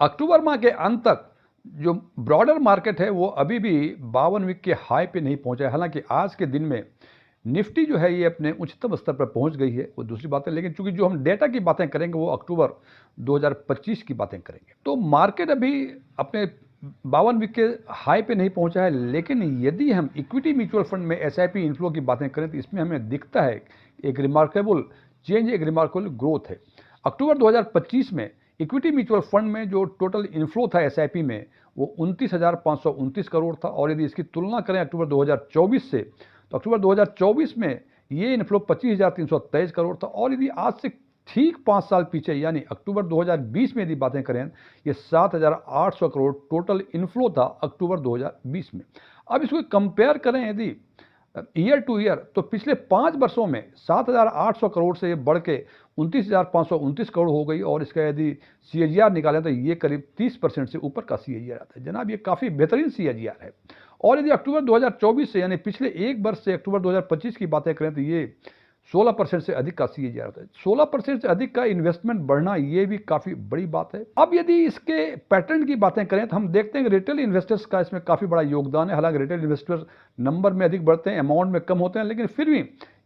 अक्टूबर माह के अंत तक जो ब्रॉडर मार्केट है वो अभी भी 52 वीक के हाई पे नहीं पहुंचा है। हालांकि आज के दिन में निफ्टी जो है ये अपने उच्चतम स्तर पर पहुंच गई है, वो दूसरी बात है। लेकिन चूंकि जो हम डेटा की बातें करेंगे वो अक्टूबर 2025 की बातें करेंगे, तो मार्केट अभी अपने 52 वीक के हाई पे नहीं पहुंचा है। लेकिन यदि हम इक्विटी म्यूचुअल फंड में एसआईपी इनफ्लो की बातें करें तो इसमें हमें दिखता है एक रिमार्केबल चेंज, एक रिमार्केबल ग्रोथ है। अक्टूबर 2025 में इक्विटी म्यूचुअल फंड में जो टोटल इनफ्लो था एसआईपी में वो 29,529 करोड़ था। और यदि इसकी तुलना करें अक्टूबर 2024 से, तो अक्टूबर 2024 में ये इनफ्लो 25,323 करोड़ था। और यदि आज से ठीक 5 साल पीछे यानी अक्टूबर 2020 में यदि बातें करें, ये 7,800 करोड़ टोटल इनफ्लो था अक्टूबर 2020 में। अब इसको कंपेयर करें यदि ईयर टू ईयर, तो पिछले 5 वर्षों में 7,800 करोड़ से ये बढ़ के 29,529 करोड़ हो गई। और इसका यदि CAGR निकालें तो ये करीब 30% से ऊपर का CAGR आता है। जनाब ये काफ़ी बेहतरीन CAGR है। और यदि अक्टूबर 2024 से यानी पिछले एक वर्ष से अक्टूबर 2025 की बातें करें तो ये 16% से अधिक का CAGR आता है। 16% से अधिक का इन्वेस्टमेंट बढ़ना ये भी काफ़ी बड़ी बात है। अब यदि इसके पैटर्न की बातें करें तो हम देखते हैं कि रिटेल इन्वेस्टर्स का इसमें काफ़ी बड़ा योगदान है। हालांकि रिटेल इन्वेस्टर्स नंबर में अधिक बढ़ते हैं, अमाउंट में कम होते हैं, लेकिन फिर भी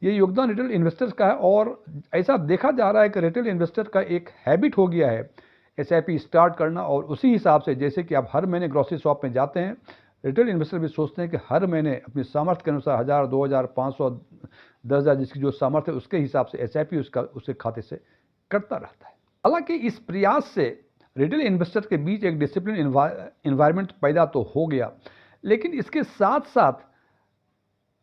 ये योगदान रिटेल इन्वेस्टर्स का है। और ऐसा देखा जा रहा है कि रिटेल इन्वेस्टर का एक हैबिट हो गया है एसआईपी स्टार्ट करना। और उसी हिसाब से जैसे कि आप हर महीने ग्रोसरी शॉप में जाते हैं, रिटेल इन्वेस्टर भी सोचते हैं कि हर महीने अपनी सामर्थ्य के अनुसार 1,000, 2,000, 500, 10,000 जिसकी जो सामर्थ्य है उसके हिसाब से एसआईपी उसके खाते से कटता रहता है। हालांकि इस प्रयास से रिटेल इन्वेस्टर के बीच एक डिसिप्लिन इन्वायरमेंट पैदा तो हो गया, लेकिन इसके साथ साथ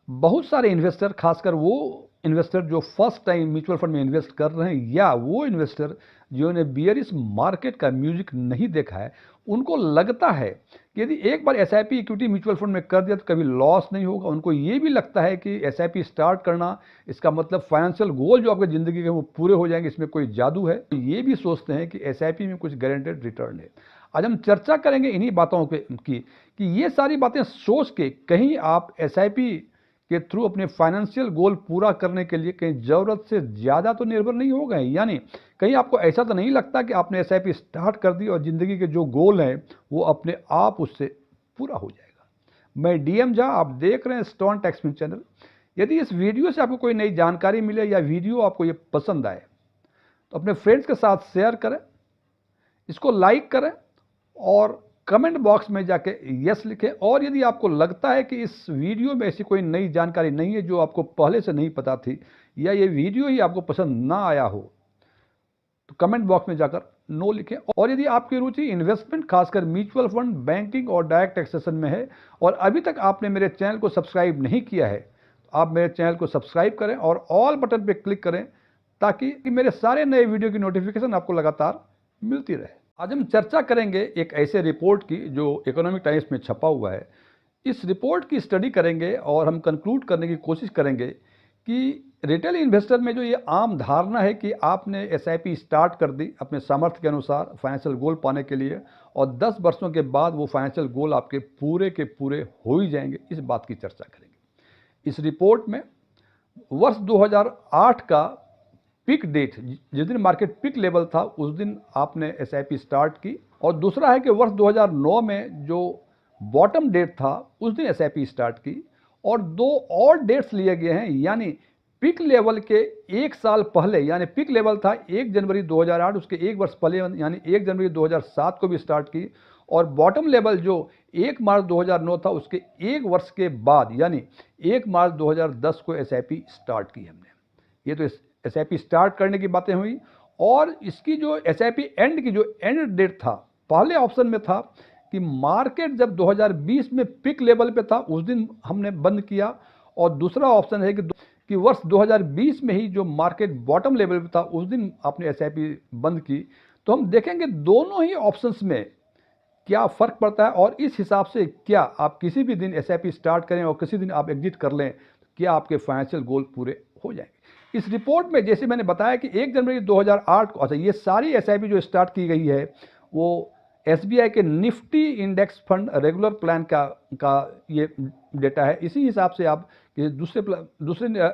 बहुत सारे इन्वेस्टर, खासकर वो इन्वेस्टर जो फर्स्ट टाइम म्यूचुअल फंड में इन्वेस्ट कर रहे हैं या वो इन्वेस्टर जिन्होंने बियरिश मार्केट का म्यूजिक नहीं देखा है, उनको लगता है कि यदि एक बार एसआईपी इक्विटी म्यूचुअल फंड में कर दिया तो कभी लॉस नहीं होगा। उनको ये भी लगता है कि एसआईपी स्टार्ट करना इसका मतलब फाइनेंशियल गोल जो आपकी ज़िंदगी के वो पूरे हो जाएंगे, इसमें कोई जादू है। ये भी सोचते हैं कि एसआईपी में कुछ गारंटेड रिटर्न है। आज हम चर्चा करेंगे इन्हीं बातों की कि ये सारी बातें सोच के कहीं आप एसआईपी के थ्रू अपने फाइनेंशियल गोल पूरा करने के लिए कहीं ज़रूरत से ज़्यादा तो निर्भर नहीं हो गए। यानी कहीं आपको ऐसा तो नहीं लगता कि आपने एसआईपी स्टार्ट कर दी और ज़िंदगी के जो गोल हैं वो अपने आप उससे पूरा हो जाएगा। मैं DM झा, आप देख रहे हैं स्टोन टेक्समिन चैनल। यदि इस वीडियो से आपको कोई नई जानकारी मिले या वीडियो आपको ये पसंद आए तो अपने फ्रेंड्स के साथ शेयर करें, इसको लाइक करें और कमेंट बॉक्स में जाके यस लिखें। और यदि आपको लगता है कि इस वीडियो में ऐसी कोई नई जानकारी नहीं है जो आपको पहले से नहीं पता थी, या ये वीडियो ही आपको पसंद ना आया हो, तो कमेंट बॉक्स में जाकर नो लिखें। और यदि आपकी रुचि इन्वेस्टमेंट, खासकर म्यूचुअल फंड, बैंकिंग और डायरेक्ट टैक्सेशन में है और अभी तक आपने मेरे चैनल को सब्सक्राइब नहीं किया है, तो आप मेरे चैनल को सब्सक्राइब करें और ऑल बटन पर क्लिक करें ताकि मेरे सारे नए वीडियो की नोटिफिकेशन आपको लगातार मिलती रहे। आज हम चर्चा करेंगे एक ऐसे रिपोर्ट की जो इकोनॉमिक टाइम्स में छपा हुआ है। इस रिपोर्ट की स्टडी करेंगे और हम कंक्लूड करने की कोशिश करेंगे कि रिटेल इन्वेस्टर में जो ये आम धारणा है कि आपने एसआईपी स्टार्ट कर दी अपने सामर्थ्य के अनुसार फाइनेंशियल गोल पाने के लिए और 10 वर्षों के बाद वो फाइनेंशियल गोल आपके पूरे के पूरे हो ही जाएंगे, इस बात की चर्चा करेंगे। इस रिपोर्ट में वर्ष 2008 का पिक डेट, जिस दिन मार्केट पिक लेवल था उस दिन आपने एसआईपी स्टार्ट की, और दूसरा है कि वर्ष 2009 में जो बॉटम डेट था उस दिन एसआईपी स्टार्ट की। और 2 और डेट्स लिए गए हैं, यानी पिक लेवल के एक साल पहले, यानी पिक लेवल था 1 जनवरी 2008, उसके एक वर्ष पहले यानी 1 जनवरी 2007 को भी स्टार्ट की। और बॉटम लेवल जो 1 मार्च 2009 था उसके एक वर्ष के बाद यानी 1 मार्च 2010 को एसआईपी स्टार्ट की हमने। ये तो एसआईपी स्टार्ट करने की बातें हुई। और इसकी जो एसआईपी एंड की जो एंड डेट था, पहले ऑप्शन में था कि मार्केट जब 2020 में पिक लेवल पे था उस दिन हमने बंद किया, और दूसरा ऑप्शन है कि वर्ष 2020 में ही जो मार्केट बॉटम लेवल पे था उस दिन आपने एसआईपी बंद की। तो हम देखेंगे दोनों ही ऑप्शंस में क्या फ़र्क पड़ता है और इस हिसाब से क्या आप किसी भी दिन एसआईपी स्टार्ट करें और किसी दिन आप एग्जिट कर लें, क्या आपके फाइनेंशियल गोल पूरे हो जाएंगे। इस रिपोर्ट में जैसे मैंने बताया कि 1 जनवरी 2008 को, अच्छा, ये सारी एसआईपी जो स्टार्ट की गई है वो एसबीआई के Nifty index fund regular plan का ये डेटा है। इसी हिसाब से आप दूसरे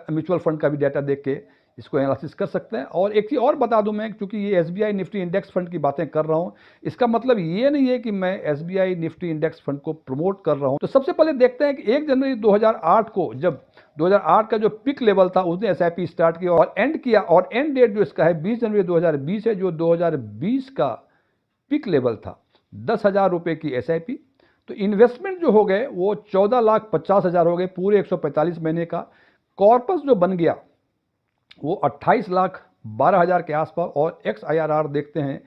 म्यूचुअल फंड का भी डेटा देख के इसको एनालिसिस कर सकते हैं। और एक चीज़ और बता दूं मैं, क्योंकि ये एसबीआई निफ्टी इंडेक्स फंड की बातें कर रहा हूं, इसका मतलब ये नहीं है कि मैं एसबीआई निफ्टी इंडेक्स फंड को प्रमोट कर रहा हूं। तो सबसे पहले देखते हैं कि 1 जनवरी 2008 को, जब 2008 का जो पिक लेवल था उसने एसआईपी स्टार्ट किया और एंड किया, और एंड डेट जो इसका है 20 जनवरी 2020 है, जो 2020 का पिक लेवल था 10,000 रुपये की एसआईपी। तो इन्वेस्टमेंट जो हो गए वो 14,50,000 हो गए पूरे 145 महीने का। कॉर्पस जो बन गया वो 28,12,000 के आसपास, और एक्स IRR देखते हैं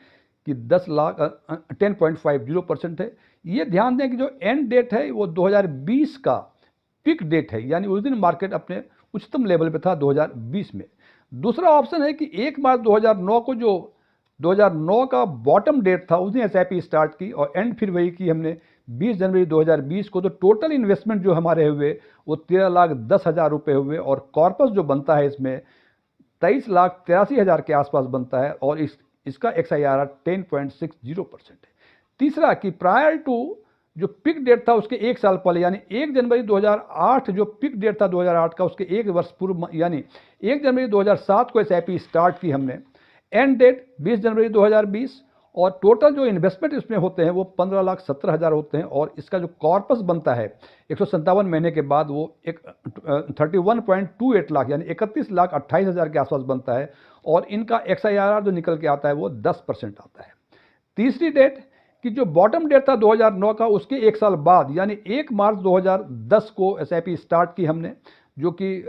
कि 10.50% है। ये ध्यान दें कि जो एंड डेट है वो 2020 का पिक डेट है, यानी उस दिन मार्केट अपने उच्चतम लेवल पे था 2020 में। दूसरा ऑप्शन है कि 1 मार्च 2009 को, जो 2009 का बॉटम डेट था, उसने एसआईपी स्टार्ट की और एंड फिर वही की हमने 20 जनवरी 2020 को। तो टोटल इन्वेस्टमेंट जो हमारे हुए वो 13,10,000 रुपये हुए, और कॉर्पस जो बनता है इसमें 23,83,000 के आसपास बनता है, और इसका XIRR 10.60% है। तीसरा कि प्रायर टू जो पिक डेट था उसके 1 साल पहले, यानी 1 जनवरी 2008 जो पिक डेट था 2008 का, उसके 1 वर्ष पूर्व, यानी 1 जनवरी 2007 को SIP स्टार्ट की हमने। एंड डेट 20 जनवरी 2020, और टोटल जो इन्वेस्टमेंट इसमें होते हैं वो 15,17,000 होते हैं, और इसका जो कॉर्पस बनता है 157 महीने के बाद वो एक 31.28 लाख यानी 31,28,000 के आसपास बनता है, और इनका XIRR जो निकल के आता है वो 10% आता है। तीसरी डेट कि जो बॉटम डेट था 2009 का, उसके 1 साल बाद यानी 1 मार्च 2010 को SIP स्टार्ट की हमने, जो कि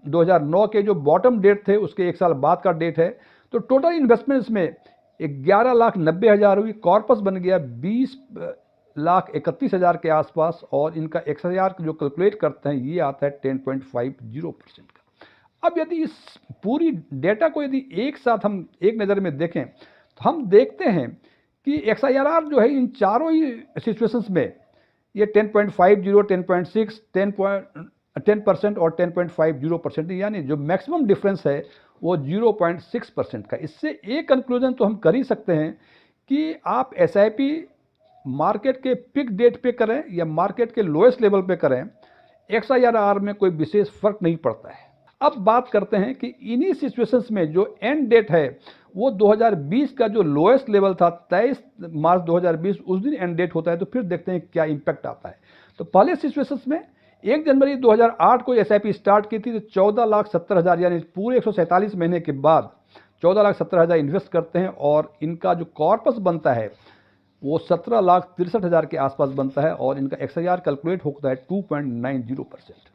2009 के जो बॉटम डेट थे उसके 1 साल बाद का डेट है। तो टोटल इन्वेस्टमेंट इसमें 11,90,000 हुई, कॉर्पस बन गया 20,31,000 के आसपास, और इनका XIRR जो कैलकुलेट करते हैं ये आता है 10.50% का। अब यदि इस पूरी डेटा को यदि एक साथ हम एक नज़र में देखें तो हम देखते हैं कि XIRR जो है इन चारों ही सिचुएशंस में ये 10.50, 10.6, 10% और 10.50%, यानी जो मैक्सिमम डिफरेंस है वो 0.6% का। इससे एक कंक्लूजन तो हम कर ही सकते हैं कि आप SIP मार्केट के पिक डेट पे करें या मार्केट के लोएस्ट लेवल पे करें, XIRR में कोई विशेष फर्क नहीं पड़ता है। अब बात करते हैं कि इन्हीं सिचुएशंस में जो एंड डेट है वो 2020 का जो लोएस्ट लेवल था 23 मार्च 2020, उस दिन एंड डेट होता है। तो फिर देखते हैं क्या इंपैक्ट आता है। तो पहले सिचुएशंस में 1 जनवरी 2008 को SIP स्टार्ट की थी, तो 14,70,000 यानी पूरे 147 महीने के बाद 14,70,000 इन्वेस्ट करते हैं, और इनका जो कॉर्पस बनता है वो 17,63,000 के आसपास बनता है, और इनका XIRR कैलकुलेट होता है 2.90%।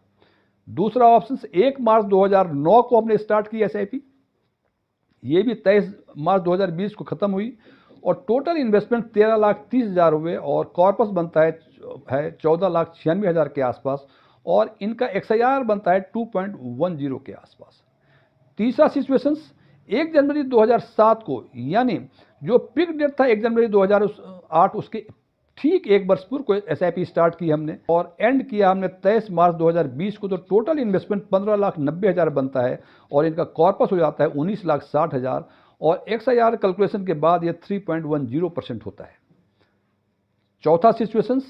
दूसरा ऑप्शन 1 मार्च 2009 को हमने स्टार्ट की SIP, ये भी 23 मार्च 2020 को ख़त्म हुई, और टोटल इन्वेस्टमेंट 13,30,000 हुए, और कॉर्पस बनता है 14,96,000 के आसपास, और इनका XIRR बनता है 2.10 के आसपास। तीसरा सिचुएशंस 1 जनवरी 2007 को, यानी जो पिक डेट था 1 जनवरी 2008 उसके ठीक 1 वर्ष पूर्व को SIP स्टार्ट की हमने, और एंड किया हमने 23 मार्च 2020 को। तो टोटल इन्वेस्टमेंट 15,90,000 बनता है, और इनका कॉर्पस हो जाता है 19,60,000, और XIRR कैलकुलेशन के बाद ये 3.10% होता है। चौथा सिचुएशंस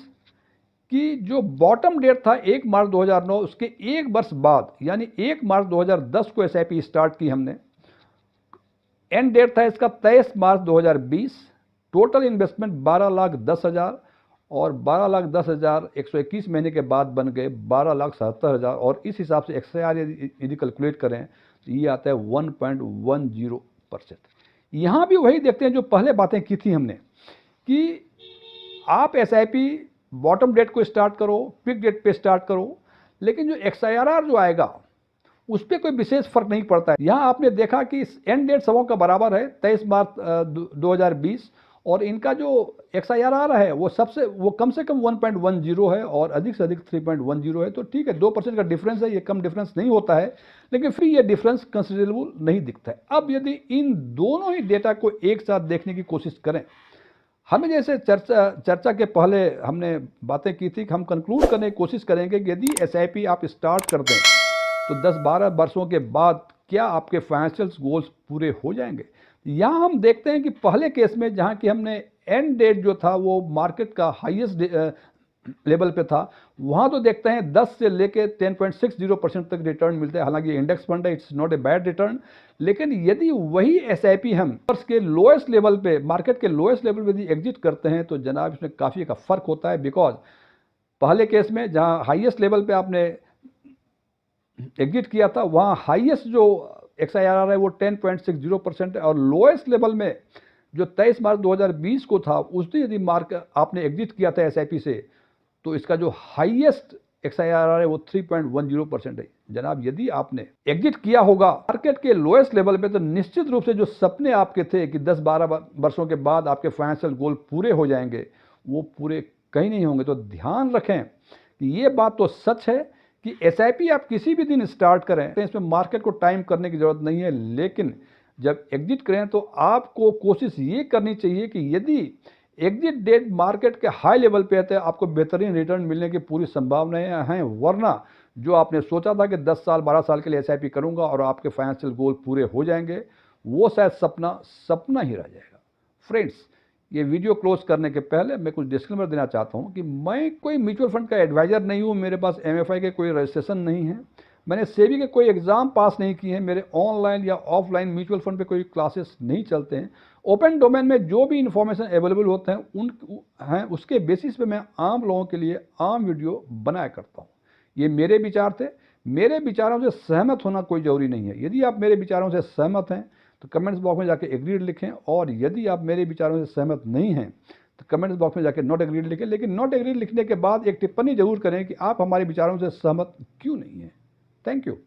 कि जो बॉटम डेट था 1 मार्च 2009 उसके 1 वर्ष बाद यानी 1 मार्च 2010 को SIP स्टार्ट की हमने। एंड डेट था इसका 23 मार्च 2020। टोटल इन्वेस्टमेंट 12,10,000, और 12,10,000 121 महीने के बाद बन गए 12,77,000, और इस हिसाब से XIRR यदि कैलकुलेट करें तो ये आता है 1.10%। यहाँ भी वही देखते हैं जो पहले बातें की थी हमने कि आप SIP बॉटम डेट को स्टार्ट करो, पिक डेट पे स्टार्ट करो, लेकिन जो XIRR जो आएगा उस पर कोई विशेष फर्क नहीं पड़ता है। यहाँ आपने देखा कि एंड डेट सबों का बराबर है 23 मार्च 2020, और इनका जो XIRR है वो कम से कम 1.10 है, और अधिक से अधिक 3.10 है। तो ठीक है, 2% का डिफरेंस है, ये कम डिफरेंस नहीं होता है, लेकिन फिर ये डिफरेंस कंसिडरेबल नहीं दिखता है। अब यदि इन दोनों ही डेटा को एक साथ देखने की कोशिश करें, हमें जैसे चर्चा के पहले हमने बातें की थी कि हम कंक्लूड करने की कोशिश करेंगे कि यदि SIP आप स्टार्ट कर दें तो 10-12 वर्षों के बाद क्या आपके फाइनेंशियल गोल्स पूरे हो जाएंगे। यहाँ हम देखते हैं कि पहले केस में जहाँ कि हमने एंड डेट जो था वो मार्केट का हाईएस्ट लेवल पे था, वहाँ तो देखते हैं 10 से लेके 10.60% तक रिटर्न मिलते हैं। हालांकि इंडेक्स फंड है, it's not a bad return. लेकिन यदि वही एसआईपी हम के लोएस्ट लेवल पे, मार्केट के लोएस्ट लेवल पे यदि एग्जिट करते हैं तो जनाब इसमें काफ़ी का फ़र्क होता है। बिकॉज पहले केस में जहाँ हाईएस्ट लेवल पे आपने एग्जिट किया था, वहाँ हाईएस्ट जो XIRR है वो 10.60% है, और लोएस्ट लेवल में जो 23 मार्च 2020 को था, उस दिन यदि आपने एग्जिट किया था एसआईपी से, तो इसका जो हाईएस्ट XIRR है वो 3.10% है। जनाब यदि आपने एग्जिट किया होगा मार्केट के लोएस्ट लेवल पे, तो निश्चित रूप से जो सपने आपके थे कि 10-12 वर्षों के बाद आपके फाइनेंशियल गोल पूरे हो जाएंगे, वो पूरे कहीं नहीं होंगे। तो ध्यान रखें कि ये बात तो सच है कि एसआईपी आप किसी भी दिन स्टार्ट करें तो इसमें मार्केट को टाइम करने की ज़रूरत नहीं है। लेकिन जब एग्जिट करें तो आपको कोशिश ये करनी चाहिए कि यदि एग्जिट डेट मार्केट के हाई लेवल पे है तो आपको बेहतरीन रिटर्न मिलने की पूरी संभावनाएं हैं। वरना जो आपने सोचा था कि 10 साल 12 साल के लिए एसआईपी करूंगा और आपके फाइनेंशियल गोल पूरे हो जाएंगे, वो शायद सपना ही रह जाएगा। फ्रेंड्स, ये वीडियो क्लोज करने के पहले मैं कुछ डिस्क्लेमर देना चाहता हूँ कि मैं कोई म्यूचुअल फंड का एडवाइज़र नहीं हूँ, मेरे पास एमएफआई के कोई रजिस्ट्रेशन नहीं है, मैंने सेबी के कोई एग्ज़ाम पास नहीं किए हैं, मेरे ऑनलाइन या ऑफलाइन म्यूचुअल फंड पे कोई क्लासेस नहीं चलते हैं। ओपन डोमेन में जो भी इंफॉर्मेशन अवेलेबल होते हैं उसके बेसिस पे मैं आम लोगों के लिए आम वीडियो बनाया करता हूँ। ये मेरे विचार थे, मेरे विचारों से सहमत होना कोई ज़रूरी नहीं है। यदि आप मेरे विचारों से सहमत हैं तो कमेंट्स बॉक्स में जाके एग्रीड लिखें, और यदि आप मेरे विचारों से सहमत नहीं हैं तो कमेंट्स बॉक्स में जाके नॉट एग्रीड लिखें। लेकिन नॉट एग्रीड लिखने के बाद एक टिप्पणी जरूर करें कि आप हमारे विचारों से सहमत क्यों नहीं हैं। Thank you.